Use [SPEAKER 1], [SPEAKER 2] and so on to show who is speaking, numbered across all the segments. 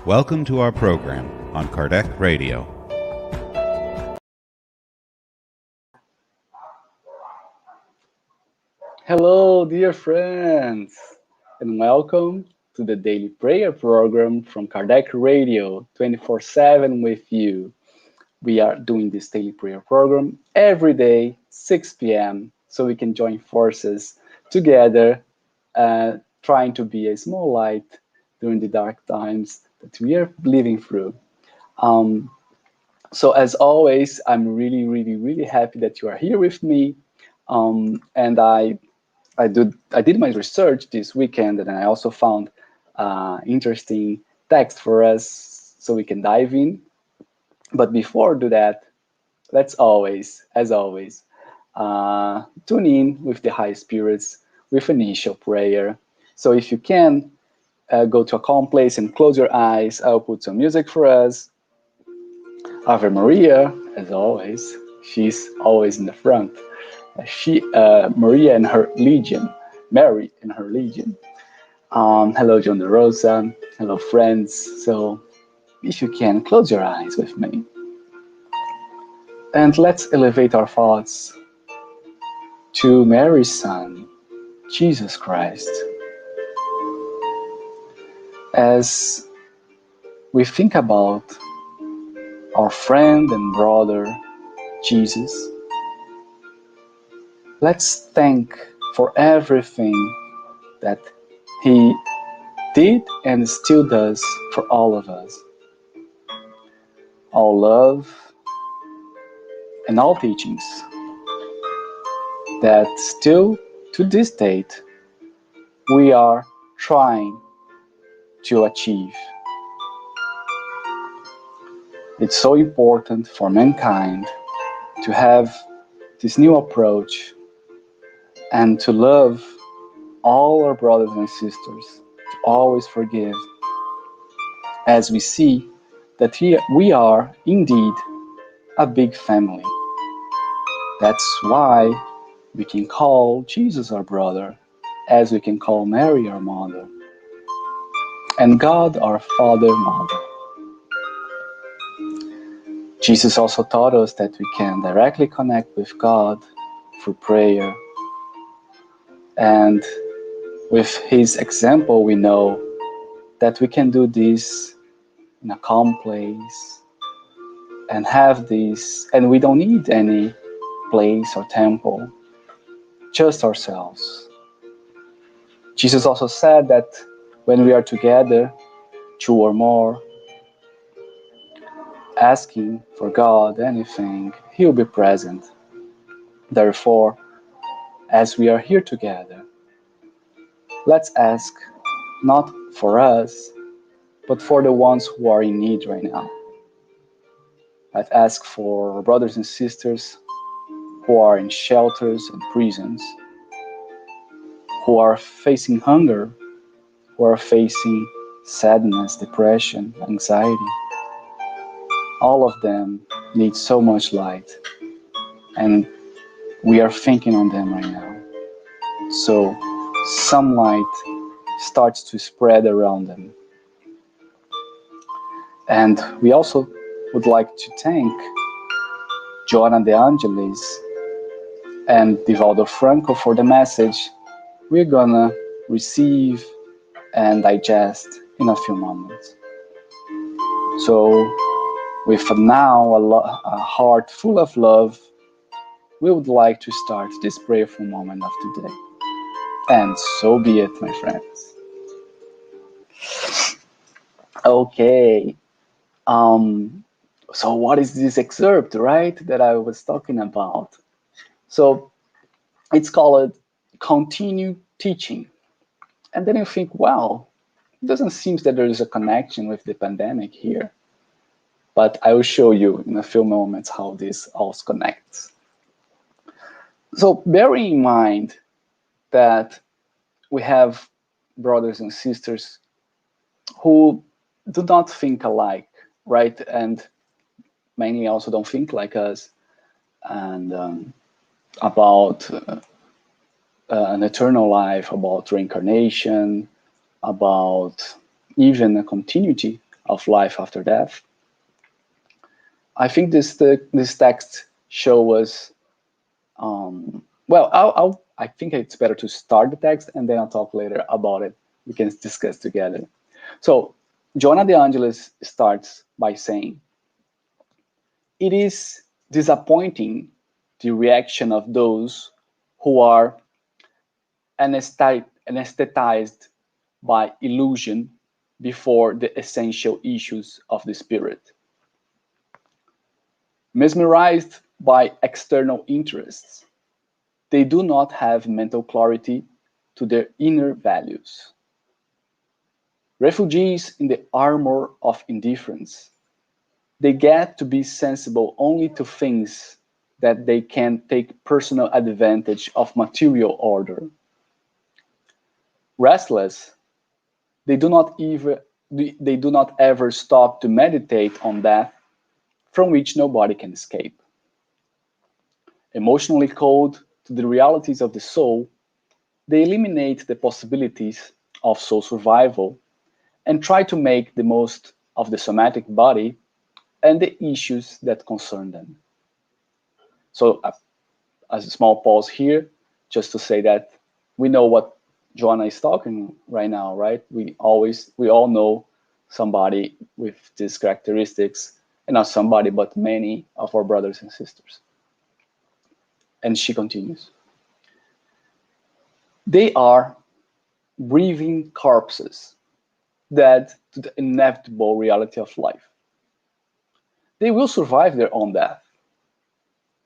[SPEAKER 1] Welcome to our program on Kardec Radio.
[SPEAKER 2] Hello, dear friends, and welcome to the daily prayer program from Kardec Radio, 24/7 with you. We are doing this daily prayer program every day, 6 p.m., so we can join forces together, trying to be a small light during the dark times that we are living through. So as always, I'm really happy that you are here with me. And I did my research this weekend, and I also found interesting text for us so we can dive in. But before I do that, let's always, as always, tune in with the high spirits with initial prayer. So if you can, go to a calm place and close your eyes. I'll put some music for us. Ave Maria, as always, she's always in the front. Maria and her legion, Mary and her legion. Hello, John De Rosa. Hello, friends. So if you can, close your eyes with me. And let's elevate our thoughts to Mary's Son, Jesus Christ. As we think about our friend and brother, Jesus, let's thank for everything that he did and still does for all of us. All love and all teachings that still to this date we are trying to achieve. It's so important for mankind to have this new approach and to love all our brothers and sisters, to always forgive, as we see that we are indeed a big family. That's why we can call Jesus our brother, as we can call Mary our mother, and God our Father, Mother. Jesus also taught us that we can directly connect with God through prayer. And with his example, we know that we can do this in a calm place and have this, and we don't need any place or temple, just ourselves. Jesus also said that when we are together, two or more, asking for God anything, he will be present. Therefore, as we are here together, let's ask not for us, but for the ones who are in need right now. Let's ask for brothers and sisters who are in shelters and prisons, who are facing hunger, who are facing sadness, depression, anxiety. All of them need so much light, and we are thinking on them right now. So some light starts to spread around them. And we also would like to thank Joanna de Ângelis and Divaldo Franco for the message we're gonna receive and digest in a few moments. So with now a heart full of love, we would like to start this prayerful moment of today. And so be it, my friends. Okay. So what is this excerpt, right, that I was talking about? So it's called Continue Teaching. And then you think, well, it doesn't seem that there is a connection with the pandemic here. But I will show you in a few moments how this all connects. So bearing in mind that we have brothers and sisters who do not think alike, right? And many also don't think like us, and about an eternal life, about reincarnation, about even a continuity of life after death. I think this text shows us. I think it's better to start the text and then I'll talk later about it. We can discuss together. So, Joanna de Ângelis starts by saying, "It is disappointing the reaction of those who are anesthetized by illusion before the essential issues of the spirit. Mesmerized by external interests, they do not have mental clarity to their inner values. Refugees in the armor of indifference, they get to be sensible only to things that they can take personal advantage of material order. Restless, they do not ever stop to meditate on that from which nobody can escape. Emotionally cold to the realities of the soul, they eliminate the possibilities of soul survival and try to make the most of the somatic body and the issues that concern them." So, as a small pause here, just to say that we know what Joanna is talking right now, right? We all know somebody with these characteristics, and not somebody, but many of our brothers and sisters. And she continues, "They are breathing corpses, dead to the inevitable reality of life. They will survive their own death.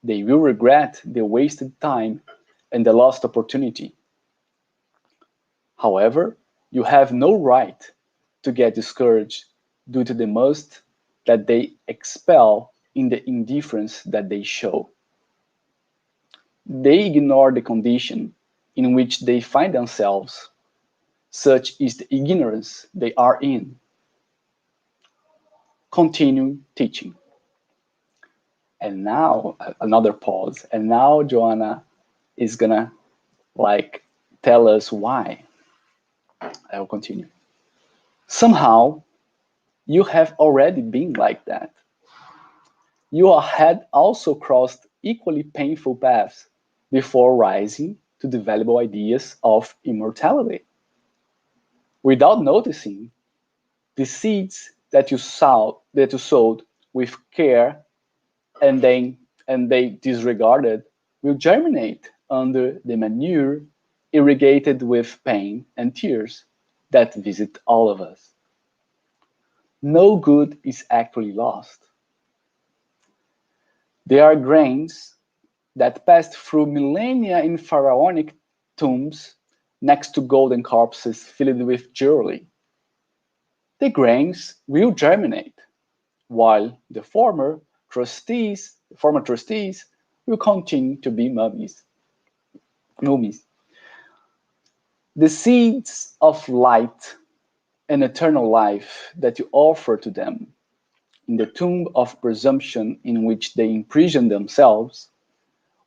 [SPEAKER 2] They will regret the wasted time and the lost opportunity. However, you have no right to get discouraged due to the must that they expel in the indifference that they show. They ignore the condition in which they find themselves. Such is the ignorance they are in. Continue teaching." And now, another pause. And now Joanna is gonna tell us why. I will continue. "Somehow, you have already been like that. You had also crossed equally painful paths before rising to the valuable ideas of immortality. Without noticing, the seeds that you sowed with care and they disregarded will germinate under the manure irrigated with pain and tears that visit all of us. No good is actually lost. There are grains that passed through millennia in pharaonic tombs next to golden corpses filled with jewelry. The grains will germinate, while the former trustees will continue to be mummies. The seeds of light and eternal life that you offer to them in the tomb of presumption in which they imprison themselves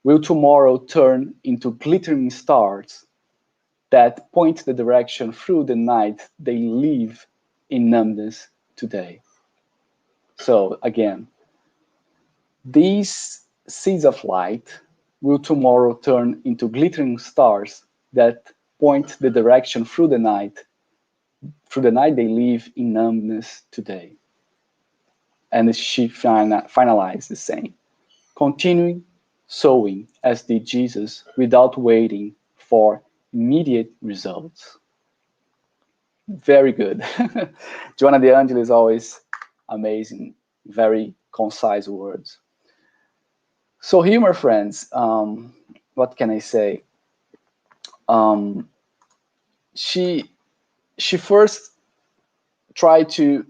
[SPEAKER 2] will tomorrow turn into glittering stars that point the direction through the night they live in numbness today." So again, these seeds of light will tomorrow turn into glittering stars that point the direction through the night they live in numbness today. And she finalized the saying, "Continuing sowing as did Jesus without waiting for immediate results." Very good. Joanna de Ângelis is always amazing, very concise words. So here, my friends, what can I say? She first tried to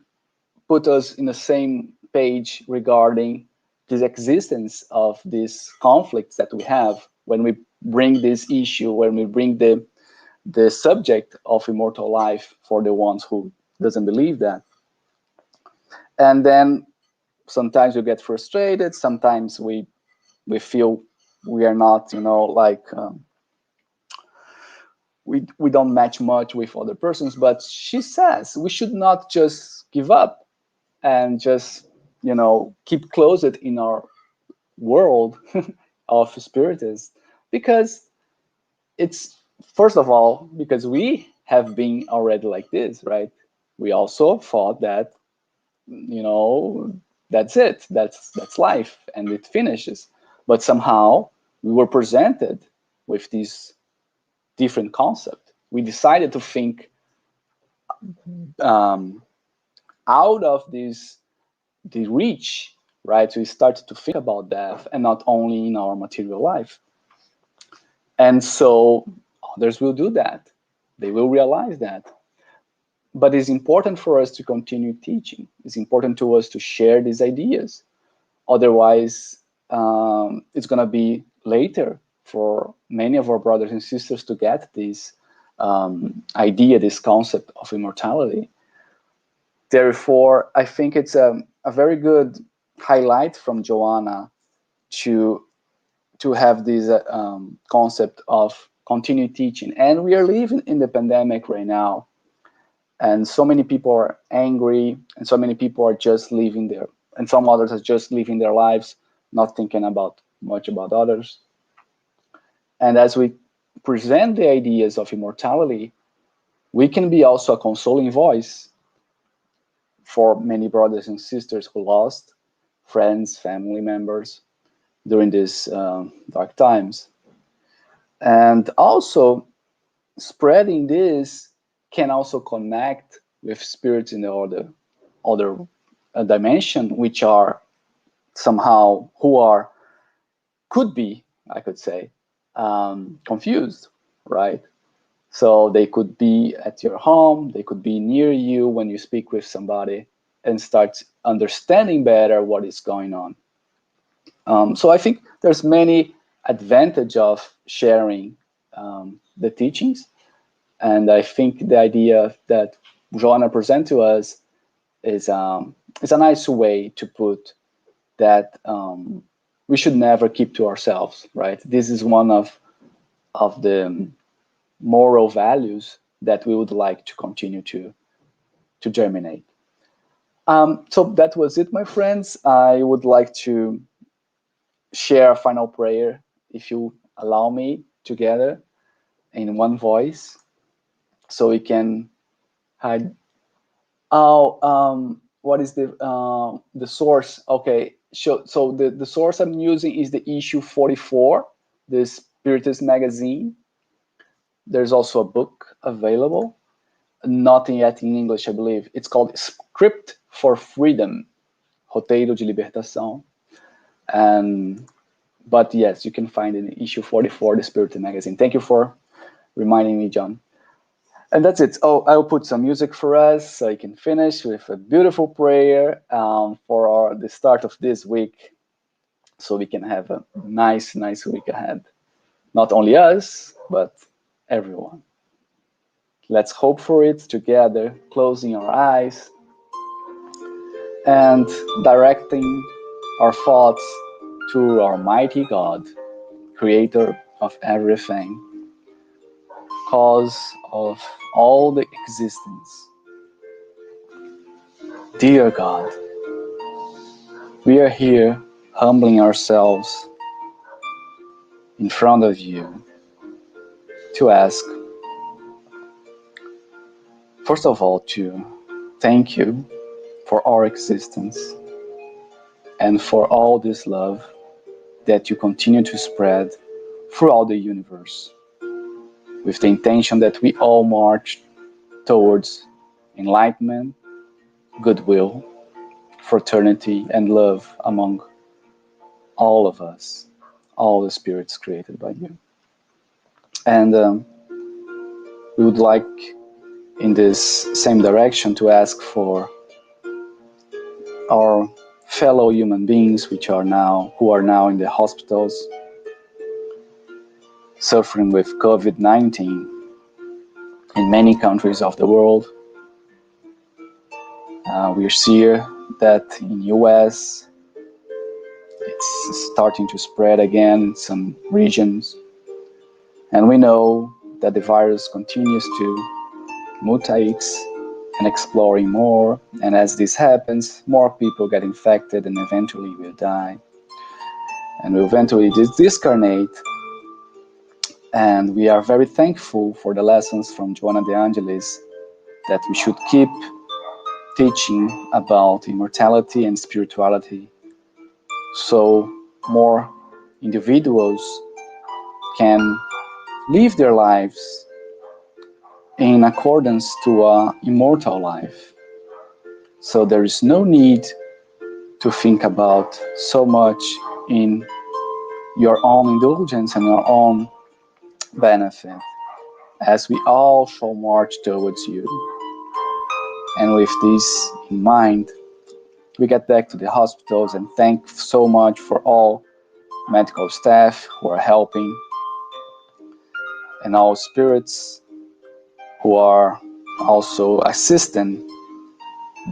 [SPEAKER 2] put us in the same page regarding this existence of these conflicts that we have when we bring this issue, when we bring the subject of immortal life for the ones who doesn't believe that. And then sometimes we get frustrated, sometimes we feel we are not, we don't match much with other persons. But she says we should not just give up. and just, keep closed in our world of spiritists, because it's, first of all, because we have been already like this, right? We also thought that, that's it, that's life, and it finishes. But somehow we were presented with this different concept. We decided to think um, out of the reach, right? So we started to think about death, and not only in our material life. And so others will do that. They will realize that. But it's important for us to continue teaching. It's important to us to share these ideas. Otherwise, it's going to be later for many of our brothers and sisters to get this idea, this concept of immortality. Therefore, I think it's a very good highlight from Joanna to have this concept of continue teaching. And we are living in the pandemic right now, and so many people are angry, and so many people are just living their, and some others are just living their lives, not thinking about much about others. And as we present the ideas of immortality, we can be also a consoling voice for many brothers and sisters who lost friends, family members during these dark times. And also, spreading this can also connect with spirits in the other dimension, which are somehow, could be, I could say, confused, right? So they could be at your home, they could be near you when you speak with somebody, and start understanding better what is going on. So I think there's many advantage of sharing the teachings, and I think the idea that Joanna present to us is a nice way to put that we should never keep to ourselves, right? This is one of the moral values that we would like to continue to germinate. So that was it, my friends. I would like to share a final prayer, if you allow me, together in one voice, so we can hide. What is the source? Okay, so the source I'm using is the issue 44, the Spiritist magazine. There's also a book available, not yet in English, I believe. It's called Script for Freedom, Roteiro de Libertação. But yes, you can find it in issue 44, the Spiritist magazine. Thank you for reminding me, John. And that's it. Oh, I'll put some music for us so I can finish with a beautiful prayer for the start of this week, so we can have a nice week ahead. Not only us, but everyone. Let's hope for it together, closing our eyes and directing our thoughts to our mighty God, creator of everything, cause of all the existence. Dear God, we are here humbling ourselves in front of you to ask, first of all, to thank you for our existence and for all this love that you continue to spread throughout the universe, with the intention that we all march towards enlightenment, goodwill, fraternity, and love among all of us, all the spirits created by you. And we would like, in this same direction, to ask for our fellow human beings who are now in the hospitals suffering with COVID-19 in many countries of the world. We see that in US it's starting to spread again in some regions, and we know that the virus continues to mutate and exploring more. And as this happens, more people get infected and eventually will die. And will eventually discarnate. And we are very thankful for the lessons from Joanna de Ângelis that we should keep teaching about immortality and spirituality, so more individuals can live their lives in accordance to an immortal life. So there is no need to think about so much in your own indulgence and your own benefit, as we all shall march towards you. And with this in mind, we get back to the hospitals and thank so much for all medical staff who are helping, and all spirits who are also assisting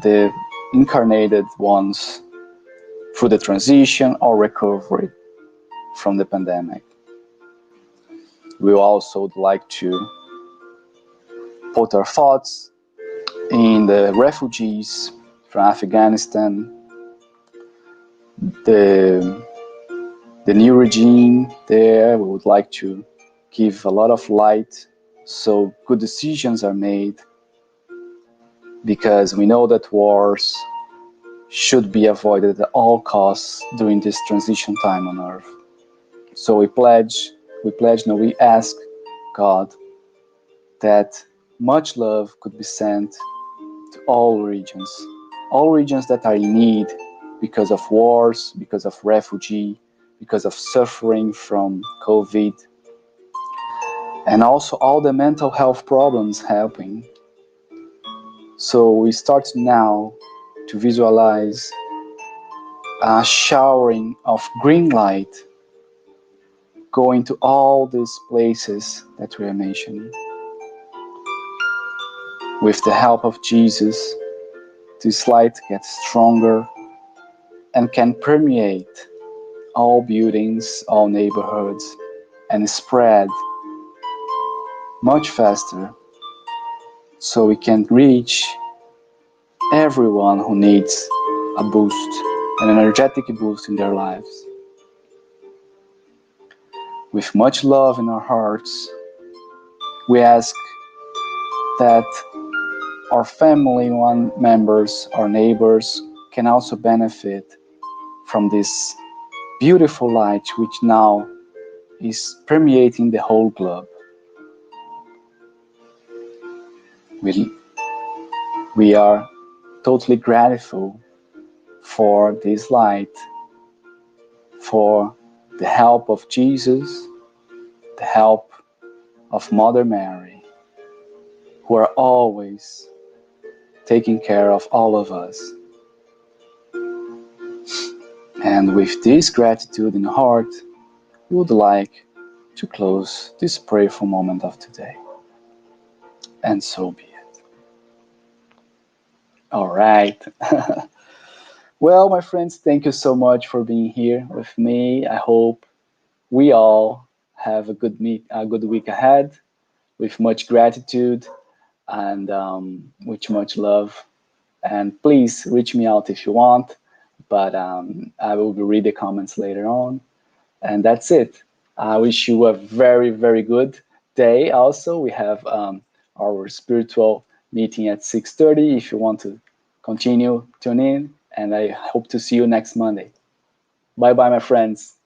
[SPEAKER 2] the incarnated ones through the transition or recovery from the pandemic. We also like to put our thoughts in the refugees from Afghanistan, the new regime there. We would like to give a lot of light so good decisions are made, because we know that wars should be avoided at all costs during this transition time on Earth. So we ask God that much love could be sent to all regions that are in need because of wars, because of refugee, because of suffering from COVID, and also all the mental health problems happening. So we start now to visualize a showering of green light going to all these places that we are mentioning. With the help of Jesus, this light gets stronger and can permeate all buildings, all neighborhoods, and spread much faster, so we can reach everyone who needs a boost, an energetic boost in their lives. With much love in our hearts, we ask that our family members, our neighbors, can also benefit from this beautiful light which now is permeating the whole globe. We are totally grateful for this light, for the help of Jesus, the help of Mother Mary, who are always taking care of all of us. And with this gratitude in heart, we would like to close this prayerful moment of today. And so be it. All right. Well, my friends, thank you so much for being here with me. I hope we all have a good week ahead, with much gratitude and with much love. And please reach me out if you want, but I will read the comments later on. And that's it. I wish you a very, very good day. Also, we have our spiritual meeting at 6:30 if you want to continue, tune in. And I hope to see you next Monday. Bye-bye, my friends.